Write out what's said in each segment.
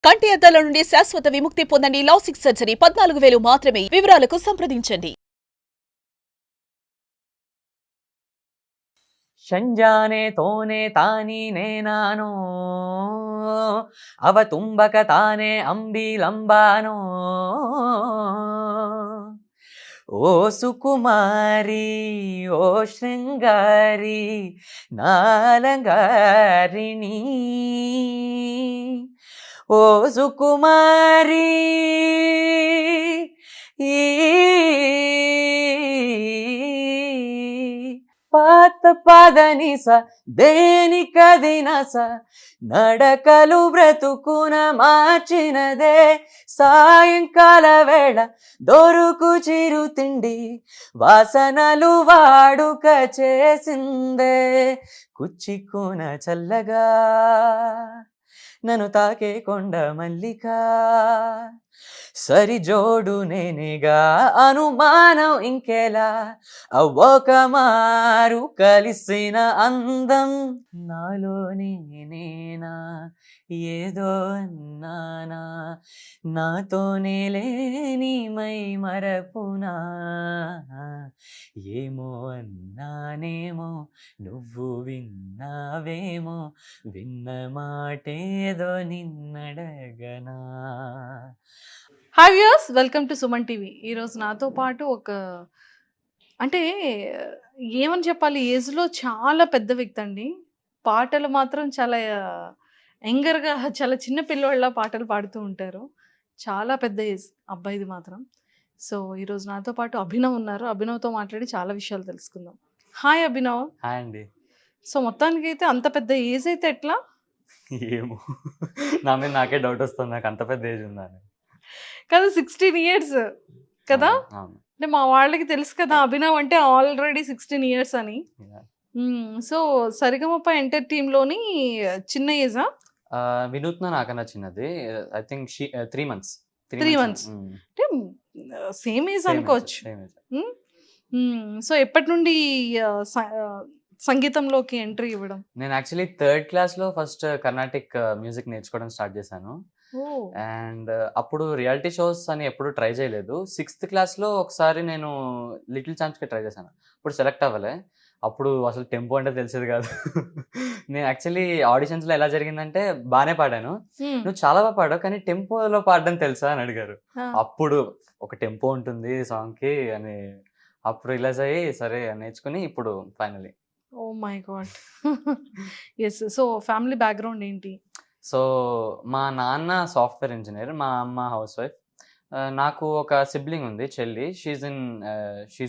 కంటి అద్దాల నుండి శాశ్వత విముక్తి పొందండి. లాసిక్ సర్జరీ 14,000 మాత్రమే. వివరాలకు సంప్రదించండి. ಶಂಜಾನೆ ತೋನೆ ತಾನೀನೇ ನಾನು ಅವ ತುಂಬಕ ತಾನೆ ಅಂಬಿಲಂಬಾನೋ ಓ ಸುಕುಮಾರಿ ಓ ಶೃಂಗಾರಿ ನಾಲಂಗಾರಿಣಿ ಓ ಸುಕುಮಾರಿ పాత పాదనిస దేనికదినస నడకలు బ్రతుకున మార్చినదే సాయంకాల వేళ దొరుకు చిరు తిండి వాసనలు వాడుక చేసిందే కుచ్చికున చల్లగా నన్ను తాకే కొండ మల్లిక సరి జోడు నేనేగా అనుమానం ఇంకెలా అవ్వక మారు కలిసిన అందం నాలోనే నేనా ఏదో అన్నానా నాతోనే లేని మై మరపునా ఏమో అన్నానేమో నువ్వు విన్నావేమో విన్న మాటేదో నిన్నడగనా. Hi viewers, welcome to Suman TV. ఈరోజు నాతో పాటు అంటే ఏమని చెప్పాలి, ఏజ్లో చాలా పెద్ద వ్యక్తి అండి. పాటలు మాత్రం చాలా యంగర్గా, చాలా చిన్న పిల్లోళ్ళ పాటలు పాడుతూ ఉంటారు. చాలా పెద్ద ఏజ్ అబ్బాయిది మాత్రం. సో ఈరోజు నాతో పాటు అభినవ్ ఉన్నారు. అభినవ్తో మాట్లాడి చాలా విషయాలు తెలుసుకుందాం. హాయ్ అభినవ్. హాయ్ అండి. సో మొత్తానికి అయితే అంత పెద్ద ఏజ్ అయితే ఎట్లా? ఏమో నా మీద నాకే డౌట్ వస్తుంది, నాకు అంత పెద్ద ఏజ్ ఉందని. కదా 16 ఇయర్స్ కదా. అవును. అంటే మా వాళ్ళకి తెలుసు కదా అభినవ్ అంటే ఆల్రెడీ 16 ఇయర్స్ అని. సో సరిగమప ఎంటర్ టీంలోని చిన్న ఏజా? వినూత్న నాకన్నా చిన్నది. I think 3 months. 3 months. అంటే సేమ్ ఏజ్ అనుకోవచ్చు. సో ఎప్పటి నుండి సంగీతంలోకి ఎంట్రీ ఇవ్వడం? నేను యాక్చువల్లీ 3rd క్లాస్లో ఫస్ట్ కర్ణాటిక్ మ్యూజిక్ నేర్చుకోవడం స్టార్ట్ చేశాను. అండ్ అప్పుడు రియాలిటీ షోస్ అని ఎప్పుడు ట్రై చేయలేదు. 6th క్లాస్లో ఒకసారి నేను లిటిల్ ఛాంప్స్కి ట్రై చేశాను. అప్పుడు సెలెక్ట్ అవ్వలే. అప్పుడు అసలు టెంపో అంటే తెలిసేది కాదు. నేను యాక్చువల్లీ ఆడిషన్స్లో ఎలా జరిగిందంటే బాగానే పాడాను, నువ్వు చాలా బాగా పాడావు కానీ టెంపోలో పాడడం తెలుసా అని అడిగారు. అప్పుడు ఒక టెంపో ఉంటుంది సాంగ్కి అని అప్పుడు రిలైజ్ అయ్యి సరే నేర్చుకుని ఇప్పుడు finally. Oh my god. Yes. So family background ఏంటి? సో మా నాన్న సాఫ్ట్వేర్ ఇంజనీర్, మా అమ్మ హౌస్ వైఫ్. నాకు ఒక సిబ్లింగ్ ఉంది, చెల్లి. She's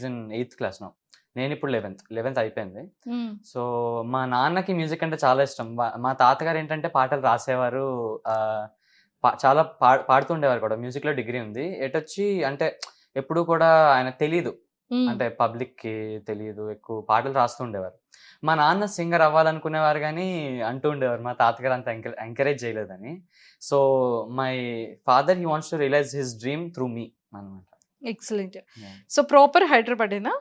in 8th class no. నేను ఇప్పుడు 11th అయిపోయింది. సో మా నాన్నకి మ్యూజిక్ అంటే చాలా ఇష్టం. మా తాతగారు ఏంటంటే పాటలు రాసేవారు, చాలా పాడుతుండేవారు కూడా. మ్యూజిక్లో డిగ్రీ ఉంది. ఎటొచ్చి అంటే ఎప్పుడు కూడా ఆయన తెలీదు, అంటే పబ్లిక్కి తెలియదు, ఎక్కువ పాటలు రాస్తూ ఉండేవారు. మా నాన్న సింగర్ అవ్వాలనుకునేవారు కానీ అంటూ ఉండేవారు మా తాతగారు అంత ఎంకరేజ్ చేయలేదని. So my father he wants to realise his dream through me అనమాట. ఎక్సలెంట్. సో ప్రాపర్ హైదరాబాదేనా?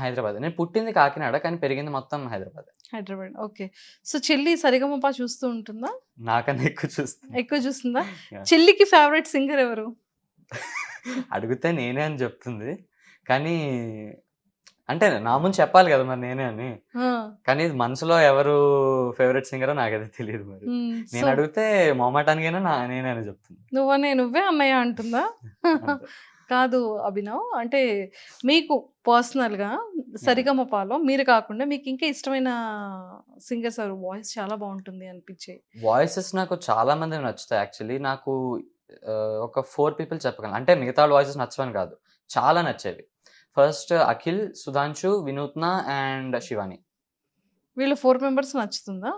హైదరాబాద్. నేను పుట్టింది కాకినాడ కానీ పెరిగింది మొత్తం హైదరాబాద్. హైదరాబాద్. ఓకే. సో చెల్లి సరిగమప చూస్తూ ఉంటుందా? నాకన్నా ఎక్కువ చూస్తుందా? చెల్లికి ఫేవరెట్ సింగర్ ఎవరు? అడిగితే నేనే అని చెప్తుంది కానీ అంటే నా ముందు చెప్పాలి కదా మరి నేనే అని. కానీ మనసులో ఎవరు ఫేవరెట్ సింగరో నాకైతే తెలియదు. మరి నేను అడిగితే మొహమాటానికైనా నేనే అని చెప్తుంది. నువ్వే అన్నయ్య అంటుందా? కాదు అభినవ్, అంటే మీకు పర్సనల్గా సరిగమపాలో మీరు కాకుండా మీకు ఇంకా ఇష్టమైన సింగర్స్ ఎవరు? వాయిస్ చాలా బాగుంటుంది అనిపించే వాయిసెస్ నాకు చాలా మంది నచ్చుతాయి. యాక్చువల్లీ నాకు ఒక 4 people చెప్పగలను. అంటే మిగతా వాయిసెస్ నచ్చవని కాదు, చాలా నచ్చేవి. ఫస్ట్ అఖిల్, సుధాంశు, వినూత్న అండ్ శివాని. వీళ్ళు 4 members నచ్చుతుందా?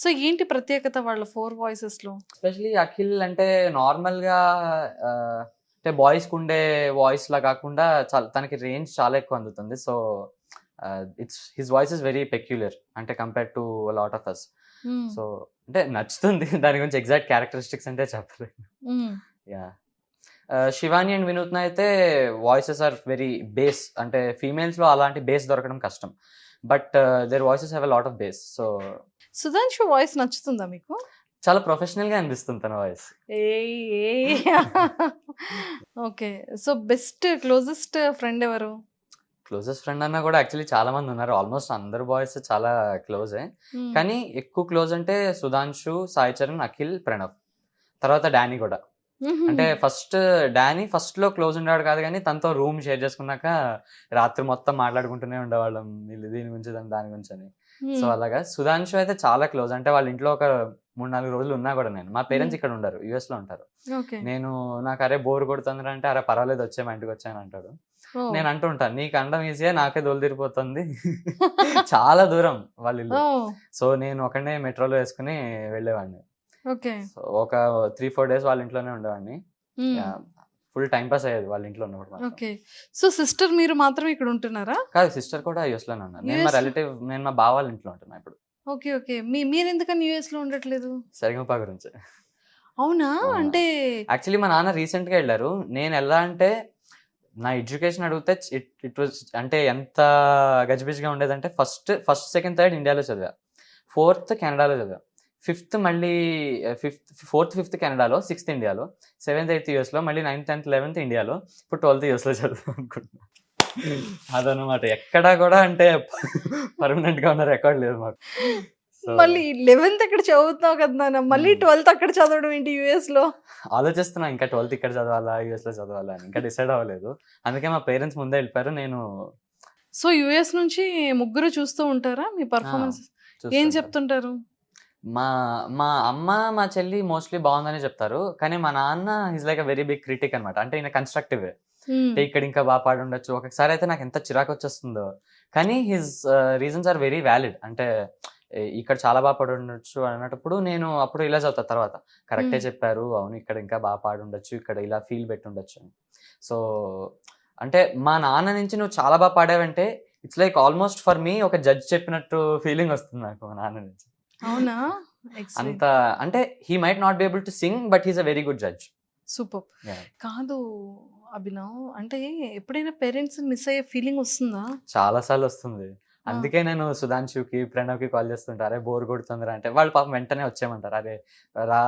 సో ఏంటి ప్రత్యేకత వాళ్ళ 4 voicesలో? ఎస్పెషలీ అఖిల్ అంటే నార్మల్గా అంటే బాయ్స్కి ఉండే వాయిస్ లా కాకుండా తనకి రేంజ్ చాలా ఎక్కువ అందుతుంది. So his voice is very peculiar అంటే compare to lot of us. So అంటే నచ్చుతుంది. దాని గురించి ఎగ్జాక్ట్ క్యారెక్టరిస్టిక్స్ అంటే చెప్పలేదు. యా. శివాని అండ్ వినూత్న అయితే వాయిసెస్ ఆర్ వెరీ బేస్, అంటే ఫీమేల్స్లో అలాంటి బేస్ దొరకడం కష్టం. But their voices have a lot of bass. So Sudhanshu voice నచ్చుతుందా మీకు? చాలా ప్రొఫెషనల్ గా అనిపిస్తుంది తన వాయిస్. ఏయ్ okay. So best closest friend ఎవరు? క్లోజెస్ట్ ఫ్రెండ్ అన్నా కూడా యాక్చువల్లీ చాలా మంది ఉన్నారు. ఆల్మోస్ట్ అందరు బాయ్స్ చాలా క్లోజే. మ్మ్. కానీ ఎక్కువ క్లోజ్ అంటే సుధాంశు, సాయి చరణ్, అఖిల్, ప్రణవ్. తర్వాత డానీ కూడా. మ్మ్. అంటే డానీ ఫస్ట్ లో క్లోజ్ ఉండేవాడు కాదు, కానీ తనతో రూమ్ షేర్ చేసుకున్నాక రాత్రి మొత్తం మాట్లాడుకుంటూనే ఉండేవాళ్ళం, వీళ్ళు దీని గురించి దాని గురించి అని. సో మ్మ్. అలాగా సుధాంశు అయితే చాలా క్లోజ్. అంటే వాళ్ళ ఇంట్లో ఒక 3-4 రోజులు ఉన్నా కూడా నేను, మా పేరెంట్స్ ఇక్కడ ఉండరు, యుఎస్ లో ఉంటారు. ఓకే. నాకు అరే బోర్ కొడుతుంది అంటే, అరే పర్వాలేదు వచ్చే మా ఇంటికి వచ్చాను అంటాడు. ఓ. నేను అంటూ ఉంటాను, నీకు అండం ఈజీయే, నాకే దోలు తిరిగిపోతుంది. చాలా దూరం వాళ్ళ ఇల్లు. ఓ. సో నేను ఒకనే మెట్రోలో వేసుకుని వెళ్ళేవాడిని. ఓకే. సో ఒక 3-4 డేస్ వాళ్ళ ఇంట్లోనే ఉండేవాడిని. మ్మ్. ఫుల్ టైం పాస్ అయ్యేది వాళ్ళ ఇంట్లో ఉన్నప్పుడు మాత్రం. ఓకే. సో సిస్టర్ మీరు మాత్రం ఇక్కడ ఉంటున్నారా? కాదు, సిస్టర్ కూడా యూఎస్ లోనే ఉన్నారు. నేను మా US? రిలేటివ్, నేను మా బావ వాళ్ళ ఇంట్లో ఉంటున్నా ఇప్పుడు. ఓకే. ఓకే. మీరు ఎందుకని యూఎస్ లో ఉండట్లేదు? సరిగమపా గురించి. అవునా? ఆ. అంటే యాక్చువల్లీ మా నాన్న రీసెంట్ గా వెళ్ళారు. నేను ఎలా అంటే, నా ఎడ్యుకేషన్ అడిగితే ఇట్ వాజ్ అంటే ఎంత గజిబిజిగా ఉండేదంటే, ఫస్ట్ సెకండ్ థర్డ్ ఇండియాలో చదివా, 4th కెనడాలో చదివా, 5th మళ్ళీ 4th-5th కెనడాలో, 6th ఇండియాలో, 7th-8th యూఎస్ లో, మళ్ళీ 9th 10th 11th ఇండియాలో, ఇప్పుడు 12th యూఎస్ లో చదువుతాం అనుకుంటున్నా. అదనమాట. ఎక్కడా కూడా అంటే పర్మనెంట్ గా ఉన్న రికార్డ్ లేదు మాకు. So, మళ్ళీ 11th అక్కడ చదువుతున్నావు కదా నాన్న, మళ్ళీ 12th అక్కడ చదవడం ఏంటి యుఎస్ లో? ఆలోచిస్తున్నా ఇంకా 12th ఇక్కడ చదవాలా, యూఎస్ లో చదవాలా అని. ఇంకా డిసైడ్ అవ్వలేదు. అందుకే మా పేరెంట్స్ ముందే వెళ్ళిపోయారు. నేను సో యుఎస్ నుంచి ముగ్గురు చూస్తూ ఉంటారా మీ పర్ఫార్మెన్స్? ఏం చూస్తుంటాను. చెప్తుంటారు? మా మా అమ్మ, మా చెల్లి మోస్ట్లీ బాగుందని చెప్తారు. కానీ మా నాన్న is like a very big critic అనమాట. అంటే ఈయన కన్స్ట్రక్టివ్. మ్మ్. అంటే ఇక్కడ ఇంకా బాగా పాడి ఉండొచ్చు. ఒకసారి అయితే నాకు ఎంత చిరాకు వచ్చేస్తుందో. కానీ his reasons are very valid. అంటే ఇక్కడ చాలా బాగా పాడి ఉండొచ్చు అన్నప్పుడు నేను అప్పుడు రిలైజ్ అవుతా తర్వాత, కరెక్టే చెప్పారు, అవును ఇక్కడ ఇంకా బాగా పాడి ఉండొచ్చు, ఇక్కడ ఇలా ఫీల్ పెట్టి ఉండొచ్చు అని. సో అంటే మా నాన్న నుంచి నువ్వు చాలా బాగా పాడావంటే it's like almost for me ఒక జడ్జ్ చెప్పినట్టు ఫీలింగ్ వస్తుంది నాకు మా నాన్న నుంచి. అవునా? అంత అంటే he might not be able to sing, but he's a very good judge. Super. కాదు అభినవ్, అంటే ఎప్పుడైనా పేరెంట్స్ మిస్ అయ్యే ఫీలింగ్ వస్తుందా? చాలా సార్లు వస్తుంది. అందుకే నేను సుధాంశుకి, ప్రణవ్కి కాల్ చేస్తుంటా, అరే బోర్ కొడుతుందిరా అంటే, వాళ్ళు పాపం వెంటనే వచ్చేయమంటారు, అరే రా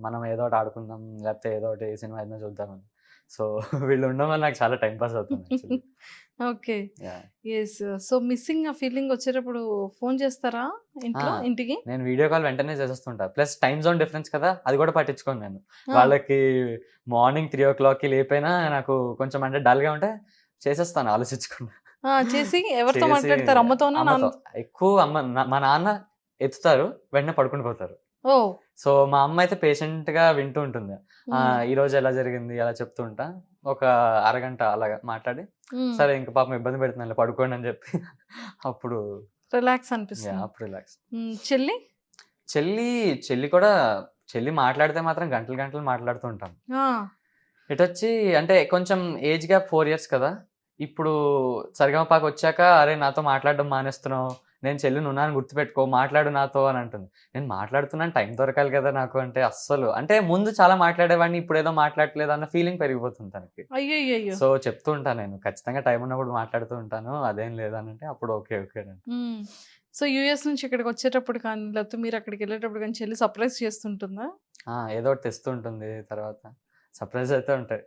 మనం ఏదో ఒకటి ఆడుకుందాం, లేకపోతే ఏదో ఒకటి సినిమా ఏదైనా చూద్దామని. సో వీళ్ళు ఉండడం వల్ల నాకు చాలా టైం పాస్ అవుతుంది actually. Okay. Yeah. Yes. So missing ఆ ఫీలింగ్ వచ్చేటప్పుడు ఫోన్ చేస్తారా ఇంటికి? నేను వీడియో కాల్ వెంటనే చేసేస్తుంటా. ప్లస్ టైం జోన్ డిఫరెన్స్ కదా, అది కూడా పట్టించుకోను నేను. ఆ. వాళ్ళకి మార్నింగ్ 3 o'clockకి లేపైనా నాకు కొంచెం అంటే డల్గా ఉంటే చేసేస్తాను ఆలోచించకుండా. చేసి ఎవరితో చేసి మాట్లాడతారు? అమ్మతోనా? అమ్మతో. ఎక్కువ మా నాన్న ఎత్తుతారు, వెంటనే పడుకుని పోతారు. ఓ. సో మా అమ్మ అయితే పేషెంట్ గా వింటూ ఉంటుంది. ఈ రోజు ఎలా జరిగింది అలా చెప్తూ ఉంటా. ఒక అరగంట అలాగా మాట్లాడి, సరే ఇంకా పాపం ఇబ్బంది పెడుతున్నాను పడుకోండి అని చెప్పి అప్పుడు రిలాక్స్ అనిపిస్తుంది. అప్పుడు రిలాక్స్. చెల్లి? చెల్లి కూడా, చెల్లి మాట్లాడితే మాత్రం గంటలు గంటలు మాట్లాడుతూ ఉంటాం. ఇటు వచ్చి అంటే కొంచెం ఏజ్ గ్యాప్ 4 years కదా. ఇప్పుడు సరిగమపాకు వచ్చాక, అరే నాతో మాట్లాడడం మానేస్తున్నావు, నేను చెల్లిని ఉన్నాను గుర్తుపెట్టుకో, మాట్లాడు నాతో అని అంటుంది. నేను మాట్లాడుతున్నాను, టైం దొరకాలి కదా నాకు అంటే. అస్సలు అంటే ముందు చాలా మాట్లాడేవాడిని, ఇప్పుడు ఏదో మాట్లాడలేదు అన్న ఫీలింగ్ పెరిగిపోతుంది తనకి. అయ్యో. సో చెప్తూ ఉంటాను, నేను ఖచ్చితంగా టైం ఉన్నప్పుడు మాట్లాడుతూ ఉంటాను, అదేం లేదనంటే అప్పుడు ఓకే అని. సో యుఎస్ నుంచి ఇక్కడికి వచ్చేటప్పుడు కానీ, లేకపోతే మీరు అక్కడికి వెళ్ళేటప్పుడు కానీ చెల్లి సర్ప్రైజ్ చేస్తుంటుందా? ఏదో ఒకటి తెస్తూ ఉంటుంది, తర్వాత సర్ప్రైజ్ అయితే ఉంటాయి.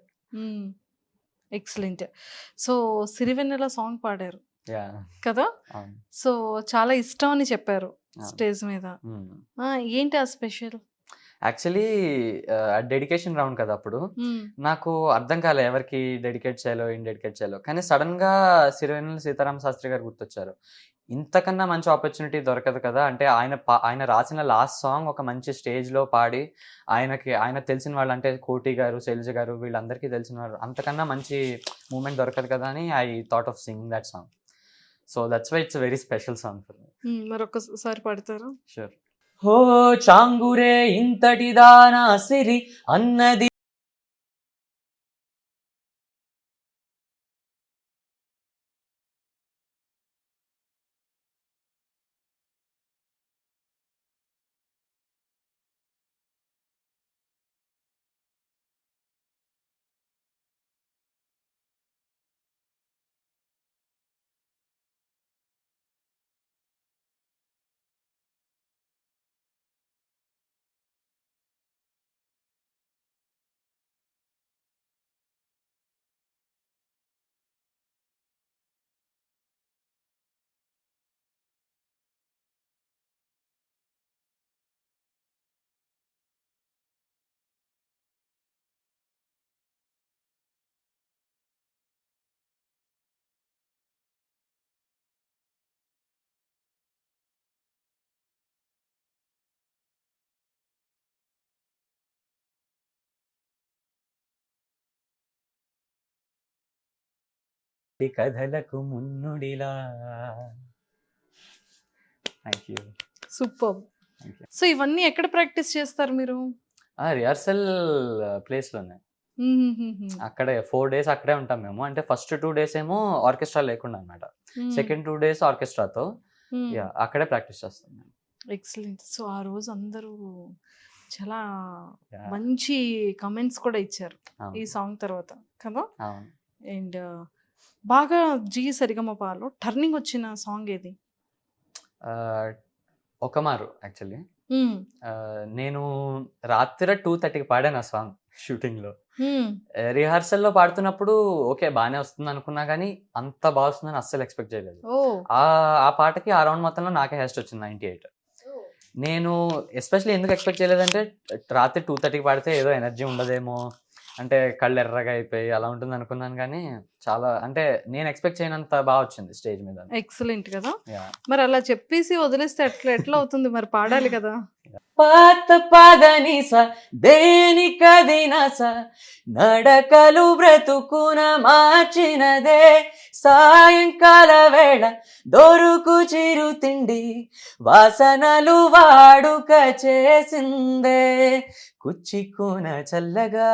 ఎక్సలెంట్. సో సిరివెన్నెల సాంగ్ పాడారు యా కదా, అవును. సో చాలా ఇష్టం అని చెప్పారు అవును. స్టేజ్ మీద. మ్మ్. ఏంటి ఆ స్పెషల్? యాక్చువల్లీ డెడికేషన్ రౌండ్ కదా అప్పుడు, నాకు అర్థం కాలే ఎవరికి డెడికేట్ చేయాలో, ఏం డెడికేట్ చేయాలో. కానీ సడన్ గా సిరివెన్నెల సీతారామ శాస్త్రి గారు గుర్తొచ్చారు. ఇంతకన్నా మంచి ఆపర్చునిటీ దొరకదు కదా. అంటే ఆయన రాసిన లాస్ట్ సాంగ్ ఒక మంచి స్టేజ్ లో పాడి, ఆయన తెలిసిన వాళ్ళు అంటే కోటి గారు, శైలజ గారు, వీళ్ళందరికీ తెలిసిన వాళ్ళు, అంతకన్నా మంచి మూమెంట్ దొరకదు కదా అని I thought of singing that song. So that's why it's very special song for me. మరొకసారి పాడతారా? షూర్. హో చాంగురే ఇంతటి దానా సిరి అన్నది ఈ కథలకు మున్నుడిలా. Thank you. సూపర్. సో ఇవన్నీ ఎక్కడ ప్రాక్టీస్ చేస్తారు మీరు? రిహార్సల్ ప్లేస్లోనే, అక్కడే 4 days అక్కడే ఉంటాం మేము. అంటే ఫస్ట్ 2 days ఏమో ఆర్కెస్ట్రా లేకుండా అనమాట, సెకండ్ 2 days ఆర్కెస్ట్రాతో అక్కడే ప్రాక్టీస్ చేస్తాం మేము. ఎక్సలెంట్. సో ఆ రోజు అందరూ చాలా Yeah. మంచి కమెంట్స్ కూడా ఇచ్చారు అవును. ఈ సాంగ్ తర్వాత కదా. అవును. అండ్ బాగా జీ సరిగమపాలో టర్నింగ్ వచ్చిన సాంగ్ ఏది? ఒక మారు యాక్చువల్లీ నేను రాత్రి 2:30కి పాడాను ఆ సాంగ్ షూటింగ్లో. రిహార్సల్లో పాడుతున్నప్పుడు ఓకే బాగానే వస్తుంది అనుకున్నా కానీ అంత బాగా వస్తుందని అస్సలు ఎక్స్పెక్ట్ చేయలేదు. ఓ ఆ పాటకి ఆ రౌండ్ మొత్తంలో నాకే హెస్ట్ వచ్చింది 98. నేను ఎస్పెషల్లీ ఎందుకు ఎక్స్పెక్ట్ చేయలేదంటే రాత్రి 2:30కి పాడితే ఏదో ఎనర్జీ ఉండదేమో, అంటే కళ్ళు ఎర్రగా అయిపోయి అలా ఉంటుంది అనుకున్నాను. కానీ చాలా అంటే నేను ఎక్స్పెక్ట్ చేయనంత బాగా వచ్చింది స్టేజ్ మీద. ఎక్సలెంట్ కదా. Yeah. మరి అలా చెప్పేసి వదిలేస్తే ఎట్లా అవుతుంది, మరి పాడాలి కదా. పాత పాదనిస దేనికదినస నడకలు బ్రతుకున మార్చినదే, సాయంకాల వేళ దొరుకు చిరు తిండి వాసనలు వాడుక చేసిందే, కుచ్చికున చల్లగా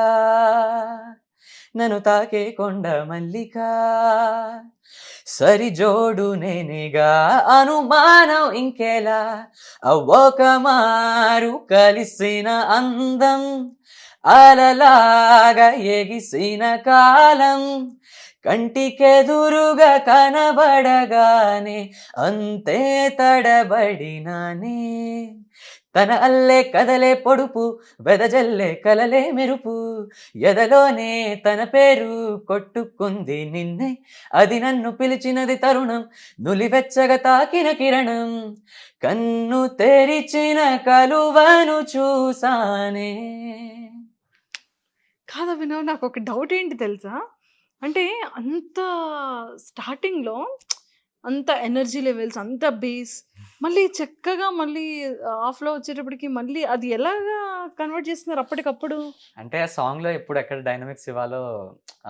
నన్ను తాకే కొండ మల్లిక, సరి జోడు నేనేగా అనుమానం ఇంకెలా, అవ్వొక మారు కలిసిన అందం అలలాగా ఎగిసిన కాలం, కంటికెదురుగా కనబడగానే అంతే తడబడినానే, తన అల్లే కదలే పొడుపు వెదజల్లే కలలే మెరుపు, ఎదలోనే తన పేరు కొట్టుకుంది నిన్నే, అది నన్ను పిలిచినది తరుణం నులివెచ్చగా తాకిన కిరణం, కన్ను తెరిచిన కలువను చూసానే. కాదా వినవ్, నాకు ఒక డౌట్ ఏంటి తెలుసా, అంటే అంత స్టార్టింగ్లో అంత ఎనర్జీ లెవెల్స్, అంత బేస్, మళ్ళీ చక్కగా మళ్ళీ ఆఫ్లో వచ్చేటప్పటికి మళ్ళీ అది ఎలాగా కన్వర్ట్ చేస్తున్నారు అప్పటికప్పుడు? అంటే ఆ సాంగ్లో ఎప్పుడు ఎక్కడ డైనమిక్స్ ఇవ్వాలో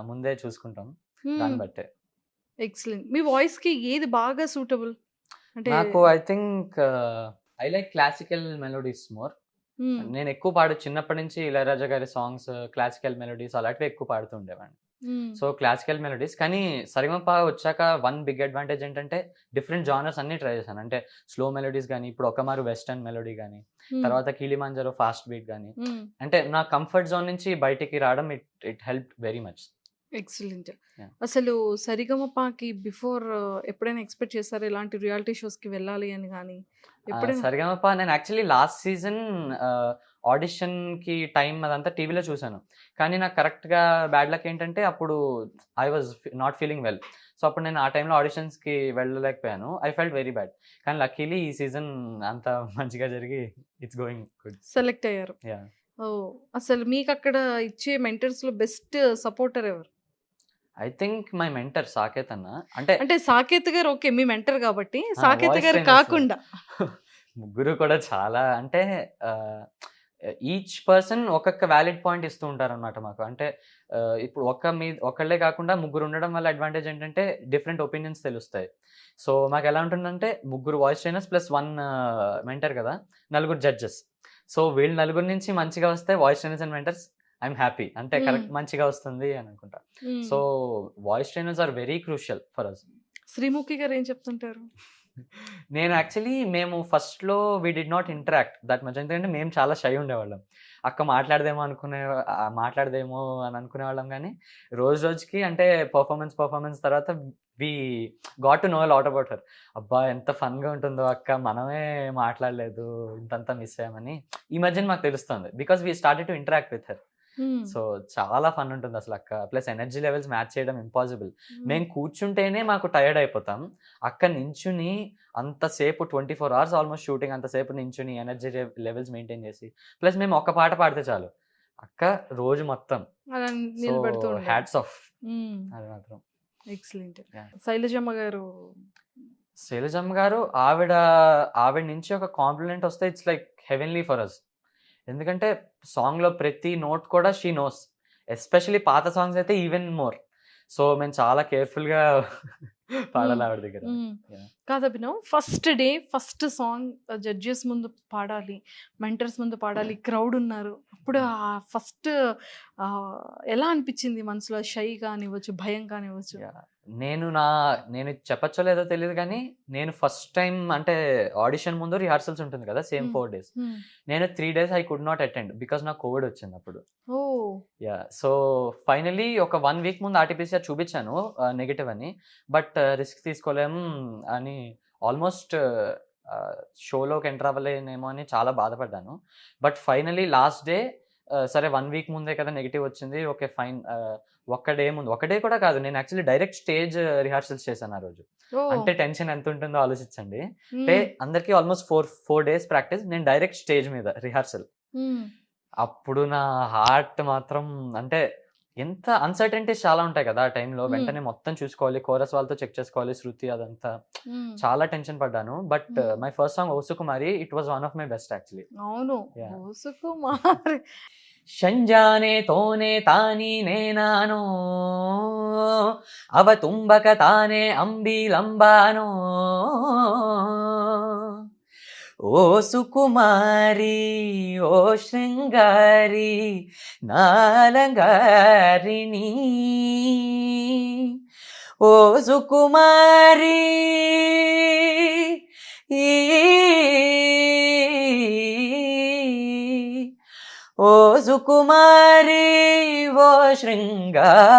ముందే చూసుకుంటాం, దాన్ని బట్టే. ఎక్సలెంట్. మీ వాయిస్కి ఏది బాగా సూటబుల్? అంటే నాకు I think I like classical melodies more. నేను ఎక్కువ చిన్నప్పటి నుంచి ఇళయరాజా గారి సాంగ్స్, క్లాసికల్ మెలోడీస్ అలాంటివి ఎక్కువ పాడుతూ ఉండేవాడిని. So classical melodies. కానీ సరిగమప వచ్చాక వన్ బిగ్ అడ్వాంటేజ్ ఏంటంటే డిఫరెంట్ జానర్స్ అన్ని ట్రై చేశాను. అంటే స్లో మెలోడీస్ కానీ, ఇప్పుడు ఒక మారు వెస్టర్న్ మెలోడీ కానీ, తర్వాత కిలిమాంజరో ఫాస్ట్ బీట్ కానీ, అంటే నా కంఫర్ట్ జోన్ నుంచి బయటికి రావడం it help very much. Excellent. Yeah. అసలు సరిగమపకి బిఫోర్ ఎప్పుడైనా ఎక్స్పెక్ట్ చేశారు ఇలాంటి రియాలిటీ షోస్కి వెళ్ళాలి అని? కానీ ఎప్పుడైనా సరిగమప నేను యాక్చువల్లీ లాస్ట్ సీజన్ ఆడిషన్కి టైం అదంతా టీవీలో చూశాను. కానీ నాకు కరెక్ట్గా బ్యాడ్ లక్ ఏంటంటే అప్పుడు I was not feeling well. So అప్పుడు నేను ఆ టైంలో ఆడిషన్స్కి వెళ్ళలేకపోయాను. I felt very bad. కానీ లక్కీలీ ఈ సీజన్ అంత మంచిగా జరిగి ఇట్స్ గోయింగ్ గుడ్. సెలెక్ట్ అయ్యారు. యా. ఓ, అసలు మీకు అక్కడ ఇచ్చే మెంటర్స్లో బెస్ట్ సపోర్టర్ ఎవరు? I think my mentor Saketh అన్న. అంటే అంటే సాకేత్ గారు ఓకే మీ మెంటర్ కాబట్టి, సాకేత్ voice గారు trainers కాకుండా ముగ్గురు కూడా చాలా అంటే ఈచ్ పర్సన్ ఒక్కొక్క వ్యాలిడ్ పాయింట్ ఇస్తూ ఉంటారు అనమాట మాకు. అంటే ఇప్పుడు ఒకళ్ళే కాకుండా ముగ్గురు ఉండడం వల్ల అడ్వాంటేజ్ ఏంటంటే డిఫరెంట్ ఒపీనియన్స్ తెలుస్తాయి. సో మాకు ఎలా ఉంటుందంటే ముగ్గురు వాయిస్ ట్రైనర్స్ ప్లస్ 1 మెంటర్ కదా, 4 జడ్జెస్. సో వీళ్ళు 4 నుంచి మంచిగా వస్తే voice trainers and mentors I'm happy, అంటే కరెక్ట్ మంచిగా వస్తుంది అని అనుకుంటా. So voice trainers are very crucial for us. Sreemukhi garu ఏం చెప్తుంటారు? నేను యాక్చువల్లీ మేము ఫస్ట్లో we did not interact that much. ఎందుకంటే మేము చాలా షై ఉండేవాళ్ళం. అక్క మాట్లాడదేమో అని అనుకునేవాళ్ళం. కానీ రోజుకి అంటే పర్ఫార్మెన్స్ తర్వాత we got to know lot about her. అబ్బా ఎంత ఫన్గా ఉంటుందో అక్క, మనమే మాట్లాడలేదు, ఇంతంతా మిస్ అయ్యామని ఈ మధ్యన మాకు తెలుస్తుంది. Because we started to interact with her. So చాలా ఫన్ ఉంటుంది అసలు అక్క. ప్లస్ ఎనర్జీ లెవెల్స్ మ్యాచ్ చేయడం ఇంపాసిబుల్. మేము కూర్చుంటేనే మాకు టైర్డ్ అయిపోతాం. అక్క నించుని అంతసేపు 24 hours ఆల్మోస్ట్ షూటింగ్, అంతసేపు నించుని ఎనర్జీ లెవెల్స్ మెయింటైన్ చేసి, ప్లస్ మేము ఒక పాట పాడితే చాలు అక్క రోజు మొత్తం అలా నిలబడుతూ ఉండాలి. Hats off. అది మాత్రం ఎక్సలెంట్. Yeah. శైలజమ్మ గారు ఆవిడ నుంచి ఒక కాంప్లిమెంట్ వస్తే it's like heavenly for us. ఎందుకంటే సాంగ్లో ప్రతి నోట్ కూడా షీ నోస్. ఎస్పెషలీ పాత సాంగ్స్ అయితే ఈవెన్ మోర్. సో మేము చాలా కేర్ఫుల్గా పాడాలి ఆవిడ దగ్గర. Yeah. కాదు Abhinav, first day first song judges ముందు పాడాలి, మెంటర్స్ ముందు పాడాలి, క్రౌడ్ ఉన్నారు, అప్పుడు ఆ ఫస్ట్ ఎలా అనిపించింది మనసులో? షై కానివ్వచ్చు, భయం కానివ్వచ్చు. Yeah. నేను చెప్పచ్చో లేదో తెలియదు కానీ నేను ఫస్ట్ టైం అంటే ఆడిషన్ ముందు రిహార్సల్స్ ఉంటుంది కదా సేమ్ 4 days. నేను 3 days I could not attend because నాకు కోవిడ్ వచ్చింది అప్పుడు. ఓ యా సో ఫైనలీ ఒక 1 week ముందు ఆర్టీపీసీఆర్ చూపించాను నెగిటివ్ అని, బట్ రిస్క్ తీసుకోలేం అని ఆల్మోస్ట్ షోలోకి ఎంటర్ అవ్వలేనేమో అని చాలా బాధపడ్డాను. బట్ ఫైనలీ లాస్ట్ డే సరే 1 week ముందే కదా నెగిటివ్ వచ్చింది, ఓకే ఫైన్. ఒక్క డే కూడా కాదు, నేను యాక్చువల్లీ డైరెక్ట్ స్టేజ్ రిహార్సల్స్ చేశాను ఆ రోజు. అంటే టెన్షన్ ఎంత ఉంటుందో ఆలోచించండి. అంటే అందరికి ఆల్మోస్ట్ 4 days ప్రాక్టీస్, నేను డైరెక్ట్ స్టేజ్ మీద రిహార్సల్. అప్పుడు నా హార్ట్ మాత్రం అంటే ఎంత అన్సర్టనిటీస్ చాలా ఉంటాయి కదా ఆ టైంలో, వెంటనే మొత్తం చూసుకోవాలి, కోరస్ వాళ్ళతో చెక్ చేసుకోవాలి, శృతి అదంతా చాలా టెన్షన్ పడ్డాను. But my first song O Sukumari, it was one of my best actually. అవును, ఓ సుకుమారి. ಶಂಜಾನೆ ತೋನೆ ತಾನಿ ನೇನಾನೋ ಅವ ತುಂಬಕ ತಾನೆ ಅಂಬಿಲಂಬಾನೋ ಓ ಸುಕುಮಾರಿ ಓ ಶೃಂಗಾರಿ ನಾಲಂಗಾರಿಣಿ ಓ ಸುಕುಮಾರಿ ఓ సుకుమారి ఓ శృంగారి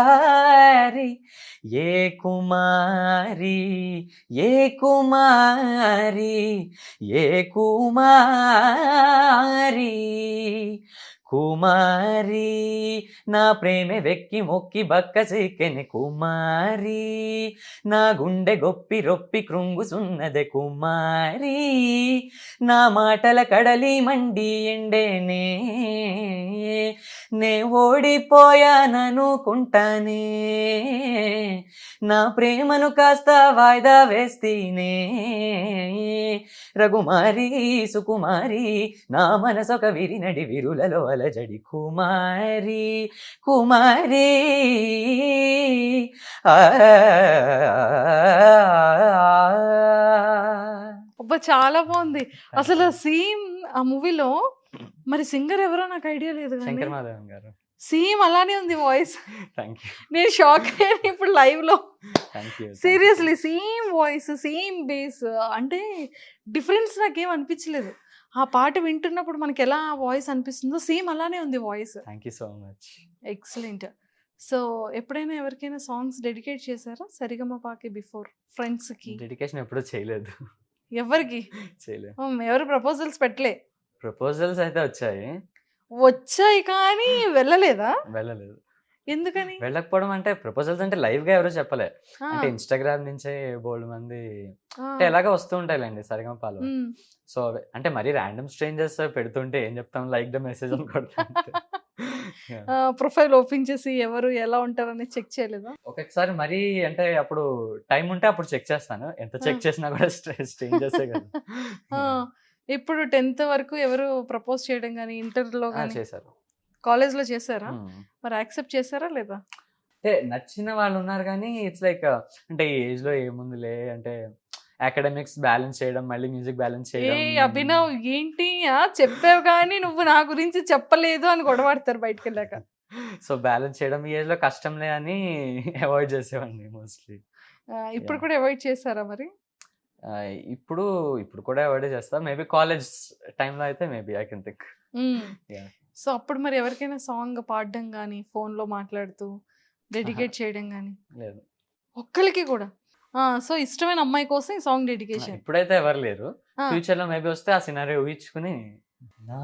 ఏ కుమారి ఏ కుమారి ఏ కుమారి కుమారి నా ప్రేమే వెక్కి మొక్కి బక్క సిక్కెని కుమారి నా గుండె గొప్పి రొప్పి కృంగుసున్నదే కుమారి నా మాటల కడలి మండి ఎండేనే నే ఓడిపోయాననుకుంటానే నా ప్రేమను కాస్త వాయిదా వేస్తీనే రఘుమారి సుకుమారి నా మనసొక విరినడి విరులలో అలజడి కుమారి కుమారి అబ్బా చాలా బాగుంది అసలు సీన్ ఆ మూవీలో. మరి సింగర్ ఎవరో నాకు ఐడియా లేదు, శంకర్ మాధవన్ గారు. సేమ్ అలానే ఉంది వాయిస్. Thank you. నేను షాక్ అయ్యాను ఇప్పుడు లైవ్ లో. Thank you. Seriously same voice, same base, అంటే డిఫరెన్స్ నాకేం అనిపించలేదు. ఆ పాట వింటున్నప్పుడు మనకి ఎలా వాయిస్ అనిపిస్తుందో సేమ్ అలానే ఉంది voice. Thank you so much. Excellent. So ఎప్పుడైనా ఎవరికైనా సాంగ్స్ డెడికేట్ చేశారా సరిగమపాకి బిఫోర్? ఫ్రెండ్స్ కి డెడికేషన్ ఎప్పుడూ చేయలేదు. ఎవరికి చేయలేదు. ఎవరు ప్రపోజల్స్ పెట్టలే? ప్రపోజల్స్ అయితే వచ్చాయి కానీ వెళ్ళలేదా? వెళ్ళలేదు. ఎందుకని వెళ్ళకపోవడం అంటే ప్రపోజల్స్ అంటే లైవ్ గా ఎవరు చెప్పలే, అంటే ఇన్స్టాగ్రామ్ నుంచే బోల్డ్ మంది అంటే ఎలాగ వస్తూ ఉంటాయిలేండి సరిగమపాలు. సో అంటే మరి ర్యాండమ్ స్ట్రేంజర్స్ పెడుతుంటే ఏం చెప్తాం, లైక్ ద మెసేజ్ అని కొడతాం. ప్రొఫైల్ ఓపెన్ చేసి ఎవరు ఎలా ఉంటారని చెక్ చేయలేదా? ఒక్కొక్కసారి మరి అంటే అప్పుడు టైం ఉంటే అప్పుడు చెక్ చేస్తాను, ఎంత చెక్ చేసినా కూడా స్ట్రేంజర్సే కదా. ఇప్పుడు 10th వరకు ఎవరు ప్రపోజ్ చేయడం కానీ ఇంటర్లో కానీ చేశారు, కాలేజ్ లో చేశారా? మరి యాక్సెప్ట్ చేశారా లేదా? అంటే నచ్చిన వాళ్ళు ఉన్నారు కానీ ఇట్స్ లైక్ అంటే ఈ ఏజ్ లో ఏముందిలే అంటే అకాడమిక్స్ బ్యాలెన్స్ చేయడం, మళ్ళీ మ్యూజిక్ బ్యాలెన్స్ చేయడం. అభినవ్ ఏంటి చెప్పావు కానీ నువ్వు నా గురించి చెప్పలేదు అని గొడవడతారు బయటకు వెళ్ళాక. సో బ్యాలెన్స్ చేయడం ఈ ఏజ్ లో కష్టంలే అని అవాయిడ్ చేసేవాడిని మోస్ట్లీ. ఇప్పుడు కూడా అవాయిడ్ చేశారా మరి? ఇప్పుడు కూడా అవాయిడ్ చేస్తా, మేబీ కాలేజ్ టైంలో అయితే maybe I can think. So అప్పుడు మరి ఎవరికైనా సాంగ్ పాడడం కానీ ఫోన్ లో మాట్లాడుతూ డెడికేట్ చేయడం కానీ లేదు ఒక్కరికి కూడా? సో ఇష్టమైన అమ్మాయి కోసం ఈ సాంగ్ డెడికేషన్. ఇప్పుడైతే ఎవరు లేరు, ఫ్యూచర్ లో మేబీ వస్తే ఆ సినారియో ఊహించుకుని నా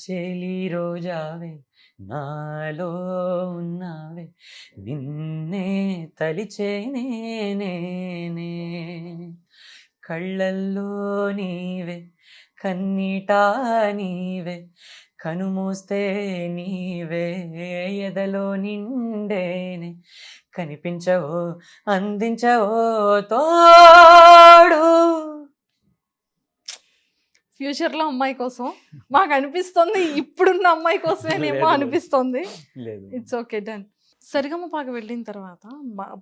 చెలి రోజావే నాలో ఉన్నావే నిన్నే తలిచేనే కళ్ళల్లో నీవే కన్నీటా నీవే కనుమూస్తే నీవే ఎదలో నిండేనే కనిపించవో అందించవో తోడు. ఫ్యూచర్ లో అమ్మాయి కోసం మాకు అనిపిస్తుంది, ఇప్పుడున్న అమ్మాయి కోసమేనేమో అనిపిస్తుంది. లేదు, ఇట్స్ ఓకే, డన్. సరిగమపాకి వెళ్ళిన తర్వాత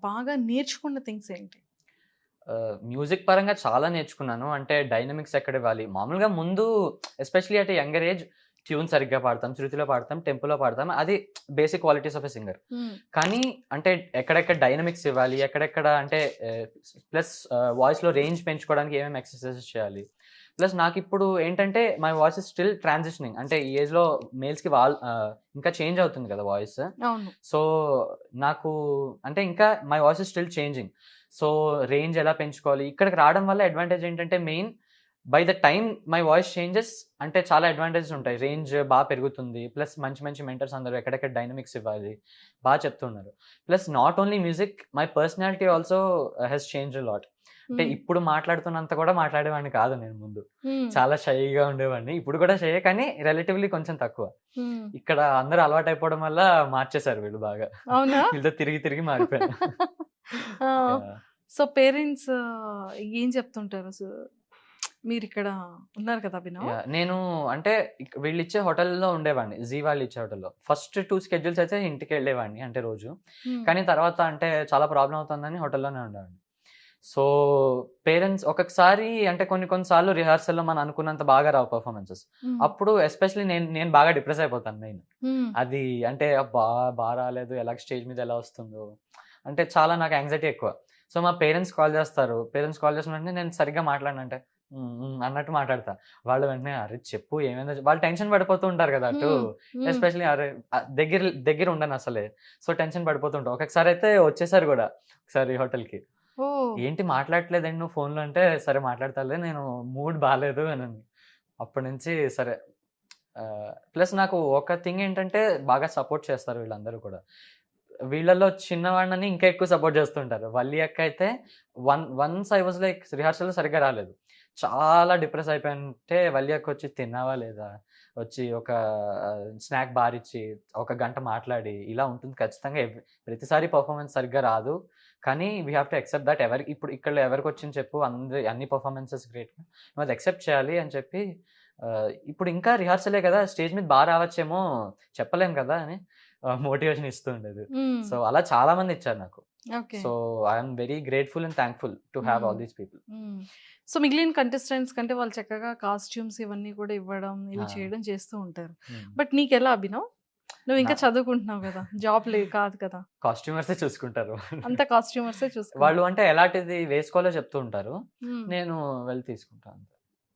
బాగా నేర్చుకున్న థింగ్స్ ఏంటి? మ్యూజిక్ పరంగా చాలా నేర్చుకున్నాను. అంటే డైనమిక్స్ ఎక్కడ ఇవ్వాలి. మామూలుగా ముందు especially at younger age tune సరిగ్గా పాడతాం, శృతిలో పాడతాం, టెంపోలో పాడతాం. అది basic qualities of a singer. కానీ అంటే ఎక్కడెక్కడ డైనమిక్స్ ఇవ్వాలి, ఎక్కడెక్కడ అంటే ప్లస్ వాయిస్‌లో రేంజ్ పెంచుకోవడానికి ఏమేమి ఎక్సర్‌సైజెస్ చేయాలి. ప్లస్ నాకిప్పుడు ఏంటంటే my voice is still transitioning. అంటే ఈ ఏజ్‌లో మేల్స్‌కి ఇంకా చేంజ్ అవుతుంది కదా వాయిస్. అవును. సో నాకు అంటే ఇంకా my voice is still changing. So range ఎలా పెంచుకోవాలి. ఇక్కడికి రావడం వల్ల అడ్వాంటేజ్ ఏంటంటే main by the time my voice changes అంటే చాలా అడ్వాంటేజెస్ ఉంటాయి. రేంజ్ బాగా పెరుగుతుంది. ప్లస్ మంచి మంచి మెంటర్స్ అందరూ ఎక్కడెక్కడ డైనమిక్స్ ఇవ్వాలి బాగా చెప్తున్నారు. Plus not only music, my personality also has changed a lot. అంటే ఇప్పుడు మాట్లాడుతున్నంత కూడా మాట్లాడేవాడిని కాదు నేను ముందు. చాలా షైగా ఉండేవాడిని. ఇప్పుడు కూడా షైయే, కానీ రిలేటివ్లీ కొంచెం తక్కువ. ఇక్కడ అందరూ అలవాటు అయిపోవడం వల్ల మార్చేశారు వీళ్ళు బాగా. అవునా? వీళ్ళతో తిరిగి తిరిగి మారిపోయాను. సో పేరెంట్స్ ఏం చెప్తుంటారు? మీరు ఇక్కడ ఉన్నారు కదా అభినవ్. నేను అంటే వీళ్ళు ఇచ్చే హోటల్లో ఉండేవాడిని, జీ వాళ్ళు ఇచ్చే హోటల్లో. ఫస్ట్ 2 స్కెడ్యూల్స్ అయితే ఇంటికి వెళ్ళేవాడిని, అంటే రోజు. కానీ తర్వాత అంటే చాలా ప్రాబ్లం అవుతుందని హోటల్లోనే ఉండేవాడిని. సో పేరెంట్స్ ఒక్కొక్కసారి అంటే కొన్ని సార్లు రిహార్సల్లో మనం అనుకున్నంత బాగా రావు పర్ఫార్మెన్సెస్. అప్పుడు ఎస్పెషల్లీ నేను బాగా డిప్రెస్ అయిపోతాను మెయిన్. అది అంటే బాగా రాలేదు, ఎలా స్టేజ్ మీద ఎలా వస్తుందో అంటే చాలా నాకు యాంగ్జైటీ ఎక్కువ. సో మా పేరెంట్స్ కాల్ చేస్తారు. పేరెంట్స్ కాల్ చేసిన వెంటనే నేను సరిగ్గా మాట్లాడినంటే అన్నట్టు మాట్లాడతా. వాళ్ళు వెంటనే అరే చెప్పు ఏమైందో, వాళ్ళు టెన్షన్ పడిపోతూ ఉంటారు కదా అటు. ఎస్పెషల్లీ అరే దగ్గర ఉండను అసలే. సో టెన్షన్ పడిపోతుంటా. ఒక్కొక్కసారి అయితే వచ్చేసారు కూడా ఒకసారి హోటల్కి. ఏంటి మాట్లాడట్లేదండి నువ్వు ఫోన్లో అంటే, సరే మాట్లాడతాలే, నేను మూడ్ బాగాలేదు అని. అప్పటి నుంచి సరే. ప్లస్ నాకు ఒక థింగ్ ఏంటంటే బాగా సపోర్ట్ చేస్తారు వీళ్ళందరూ కూడా. వీళ్ళలో చిన్నవాడిని ఇంకా ఎక్కువ సపోర్ట్ చేస్తుంటారు. వల్లి అక్క అయితే వన్స్ ఐ వాజ్ లైక్ రిహార్సల్లో సరిగ్గా రాలేదు, చాలా డిప్రెస్ అయిపోయింటే వల్లి అక్క వచ్చి తిన్నావా లేదా, వచ్చి ఒక స్నాక్ బార్ ఇచ్చి ఒక గంట మాట్లాడి ఇలా ఉంటుంది ఖచ్చితంగా. ప్రతిసారి పర్ఫార్మెన్స్ సరిగ్గా రాదు, కానీ we have to accept that. ఇప్పుడు ఇక్కడ ఎవరికి వచ్చింది చెప్పు, అన్ని పర్ఫార్మెన్సెస్ గ్రేట్గా నువ్వు అది యాక్సెప్ట్ చేయాలి అని చెప్పి. ఇప్పుడు ఇంకా రిహార్సలే కదా, స్టేజ్ మీద బాగా రావచ్చేమో చెప్పలేం కదా అని మోటివేషన్ ఇస్తూ ఉండేది. సో అలా చాలా మంది ఇచ్చారు నాకు. So I'm very grateful and thankful to have all these people. So మిగిలిన కంటెస్టెంట్స్ కంటే వాళ్ళు చక్కగా కాస్ట్యూమ్స్ ఇవన్నీ కూడా ఇవ్వడం, ఇవి చేయడం చేస్తూ ఉంటారు. బట్ నీకు ఎలా అభినవ్? నువ్వు ఇంకా చదువుకుంటున్నావు కదా, జాబ్ కాదు కదా. కాస్ట్యూమర్సే చూసుకుంటారు, అంత కాస్ట్యూమర్సే చూసుకుంటారు వాళ్ళు. అంటే ఎలాంటిది వేసుకోవాలో చెప్తూ ఉంటారు, నేను వెళ్ళి తీసుకుంటాను.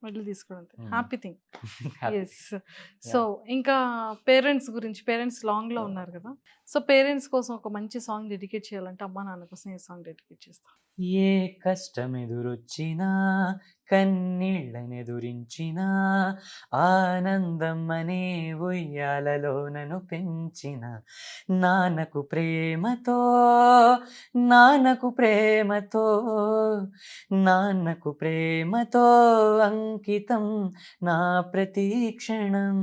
మళ్ళీ తీసుకోవడం హ్యాపీ థింగ్. ఎస్. సో ఇంకా పేరెంట్స్ గురించి, పేరెంట్స్ లాంగ్ లో ఉన్నారు కదా, సో పేరెంట్స్ కోసం ఒక మంచి సాంగ్ డెడికేట్ చేయాలంటే అమ్మా నాన్న కోసం ఏ సాంగ్ డెడికేట్ చేస్తా? ఏ కష్టం ఎదురొచ్చినా, కన్నీళ్ళనెదురించినా, ఆనందం అనే ఉయ్యాలలో నన్ను పెంచిన నాన్నకు ప్రేమతో, నాన్నకు ప్రేమతో, నాన్నకు ప్రేమతో అంకితం నా ప్రతి క్షణం.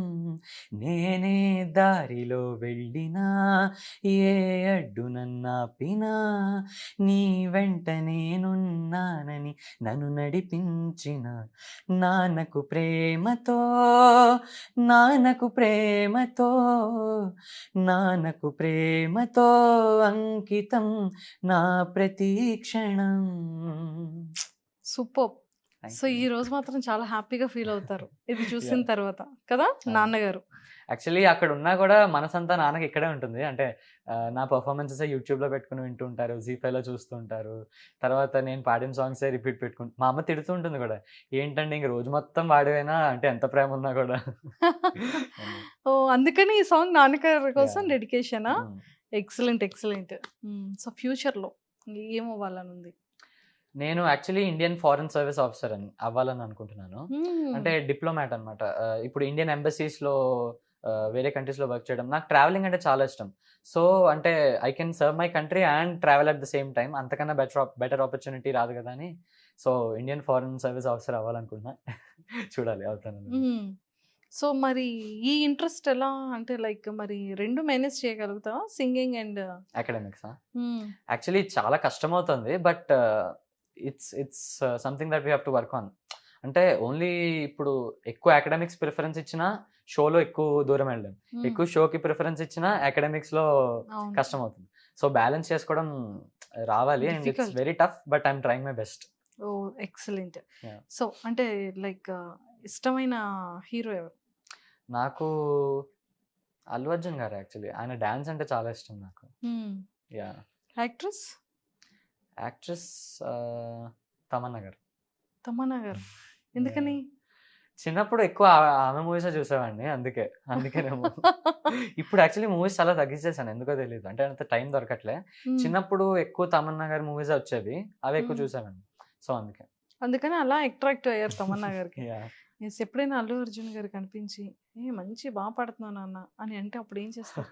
నేనే దారిలో వెళ్ళినా, ఏ అడ్డు నన్నాపినా, నీ వెంట నేనున్నానని నన్ను నడిపించిన నాన్నకు ప్రేమతో, నాన్నకు ప్రేమతో, నాన్నకు ప్రేమతో అంకితం నా ప్రతి క్షణం. సూపర్. సో ఈ రోజు మాత్రం చాలా హ్యాపీగా ఫీల్ అవుతారు ఇది చూసిన తర్వాత కదా నాన్నగారు. యాక్చువల్లీ అక్కడ ఉన్నా కూడా మనసంతా నాన్నకి ఇక్కడే ఉంటుంది. అంటే నా పర్ఫార్మెన్సెస్ యూట్యూబ్లో పెట్టుకుని వింటుంటారు, జీ5లో చూస్తుంటారు. తర్వాత నేను పాడిన సాంగ్సే రిపీట్ పెట్టుకుంటా. మా అమ్మ తిడుతూ ఉంటుంది కూడా, ఏంటంటే ఇంక రోజు మొత్తం పాడిపోయినా అంటే ఎంత ప్రేమ ఉన్నా కూడా. ఓ అందుకని ఈ సాంగ్ నాన్నగారి కోసం డెడికేషనా? Excellent excellent. సో ఫ్యూచర్లో ఏమవ్వాలని ఉంది? నేను actually Indian foreign service officer అవ్వాలని అనుకుంటున్నాను. అంటే డిప్లొమాట్ అనమాట. ఇప్పుడు ఇండియన్ ఎంబసీస్లో వేరే కంట్రీస్లో వర్క్ చేయడం. నాకు ట్రావెలింగ్ అంటే చాలా ఇష్టం. సో అంటే I can serve my country and travel at the same time. అంతకన్నా బెటర్ ఆపర్చునిటీ రాదు కదా అని. So Indian foreign service officer అవ్వాలనుకుంటున్నా. చూడాలి అవుతాను. సో మరి ఈ ఇంట్రెస్ట్ ఎలా, అంటే లైక్ మరి రెండు మేనేజ్ చేయగలుగుతావా, సింగింగ్ అండ్ అకాడమిక్స్? యాక్చువల్లీ చాలా కష్టమవుతుంది, but it's something that we have to work on. అంటే ఓన్లీ ఇప్పుడు ఎక్కువ అకాడమిక్స్ ప్రిఫరెన్స్ ఇచ్చినా షోలో ఎక్కువ దూరం వెళ్ళలేం, ఎక్కువ షోకి ప్రిఫరెన్స్ ఇచ్చినా అకాడమిక్స్లో కష్టం అవుతుంది. సో బ్యాలెన్స్ చేసుకోవడం రావాలి, and it's Difficult. Very tough, but I'm trying my best. Oh excellent. Yeah. So అంటే లైక్ ఇష్టమైన హీరో ఎవరు? నాకు అల్లు అర్జున్ గారు యాక్చువల్లీ, ఆయన డాన్స్ అంటే చాలా ఇష్టం నాకు. యా. యాక్ట్రెస్? యాక్ట్రెస్ తమన్నా గారు. తమన్నా గారు. ఎందుకని? చిన్నప్పుడు ఎక్కువ ఆమె మూవీస్ చూసేవాడిని, అందుకేనేమో. ఇప్పుడు యాక్చువల్లీ మూవీస్ చాలా తగ్గించేసాను, ఎందుకో తెలియదు, అంటే అంత టైం దొరకట్లే. చిన్నప్పుడు ఎక్కువ తమన్నా గారి మూవీస్ వచ్చేవి, అవి ఎక్కువ చూసేవాడిని, సో అందుకని అలా అట్రాక్ట్ అయ్యారు తమన్నా గారికి. Yeah. ఎస్, ఎప్పుడైనా అల్లు అర్జున్ గారు కనిపించి మంచి బాగా పడుతున్నావు నాన్న అని అంటే అప్పుడు ఏం చేస్తారు?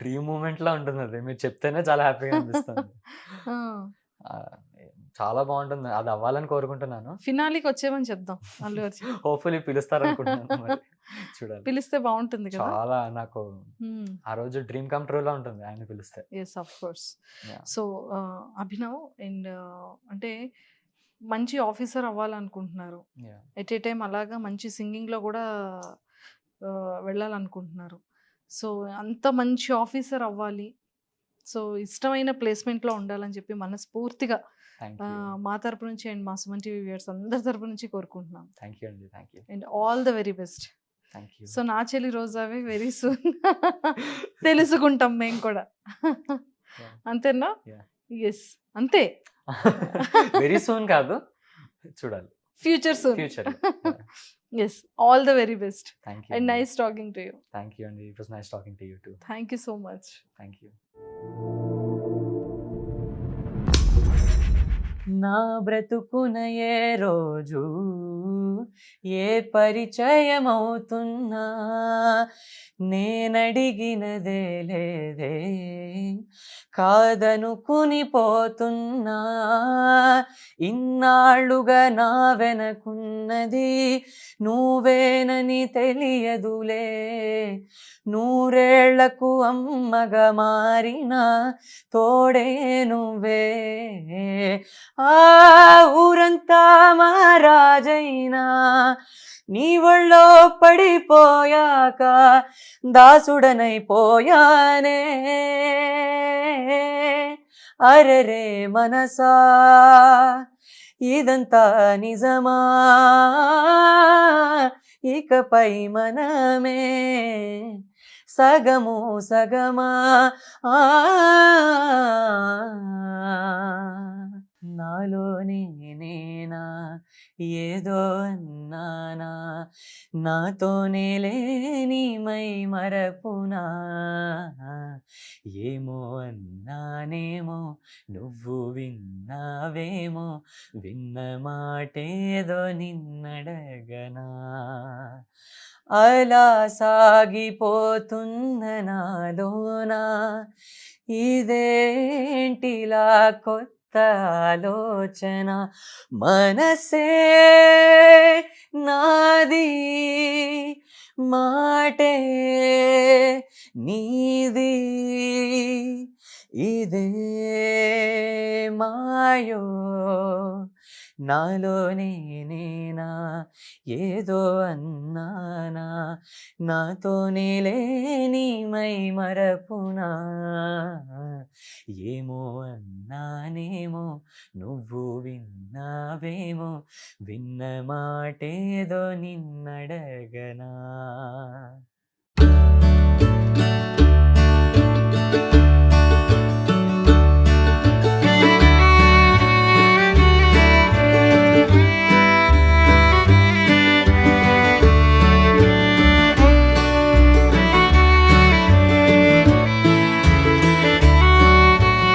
డ్రీమ్ మూమెంట్ లా ఉంటుంది అది, మీరు చెప్తేనే చాలా హ్యాపీగా అనిపిస్తుంది. ఆ, చాలా బాగుంటుంది, అది అవ్వాలని కోరుకుంటున్నాను. ఫినాలికి వచ్చేమని చెప్దాం అల్లు అర్జున్. హోప్ఫుల్లీ పిలుస్తారు అనుకుంటున్నాను, మరి చూడాలి. పిలిస్తే బాగుంటుంది కదా. చాలా నాకు ఆ రోజు డ్రీమ్ కమ్ ట్రూ లా ఉంటుంది ఆయన పిలిస్తే. Yes of course. Yeah. So Abhinav and అంటే మంచి ఆఫీసర్ అవ్వాలనుకుంటున్నారు, Yeah. ఎట్ ఏ టైం అలాగా మంచి సింగింగ్లో కూడా వెళ్ళాలనుకుంటున్నారు. సో అంత మంచి ఆఫీసర్ అవ్వాలి, సో ఇష్టమైన ప్లేస్మెంట్లో ఉండాలని చెప్పి మనస్ఫూర్తిగా Thank you. మా తరపు నుంచి అండ్ మా సుమన్ టీవీ వ్యూయర్స్ అందరి తరపు నుంచి కోరుకుంటున్నాం. Thank you అండి, thank you. And all the very best. Thank you. So నా చెల్లి రోజావే వెరీ సూన్ తెలుసుకుంటాం మేము కూడా. Yeah. అంతేనా? Yeah. ఎస్, అంతే. వెరీ సూన్ కాదు, చూడాలి future soon. Future. Yes, all the very best thank you and nice talking to you. Thank you అండి, it was nice talking to you too. Thank you so much. Thank you. నా బ్రతుకున ఏ రోజు ఏ పరిచయం అవుతున్నా నేనడిగినదే లేదే, కాదనుకుని పోతున్నా. ఇన్నాళ్ళుగా నా వెనకున్నది నువ్వేనని తెలియదులే, నూరేళ్లకు అమ్మగా మారిన తోడే నువ్వే. ఆ ఊరంతా మహారాజైనా నీ ఒళ్ళో పడిపోయాక దాసుడనైపోయానే. అరెరే మనసా ఇదంతా నిజమా, ఇకపై మనమే సగము సగమా. నాలోనే నేనా ఏదో అన్నానా, నాతోనే లేని మై మరపునా. ఏమో అన్నానేమో నువ్వు విన్నావేమో, విన్న మాటేదో నిన్నడగనా. అలా సాగిపోతున్న నాలోనా ఇదేంటిలా కొత్త ఆలోచన. మనసే నాది మాటే నీది, ఇదే మాయో నాలోనే నేనా ఏదో అన్నానా, నాతోనే లేని మై మరపునా. ఏమో అన్నానేమో నువ్వు విన్నావేమో, విన్న మాటేదో నిన్నడగనా.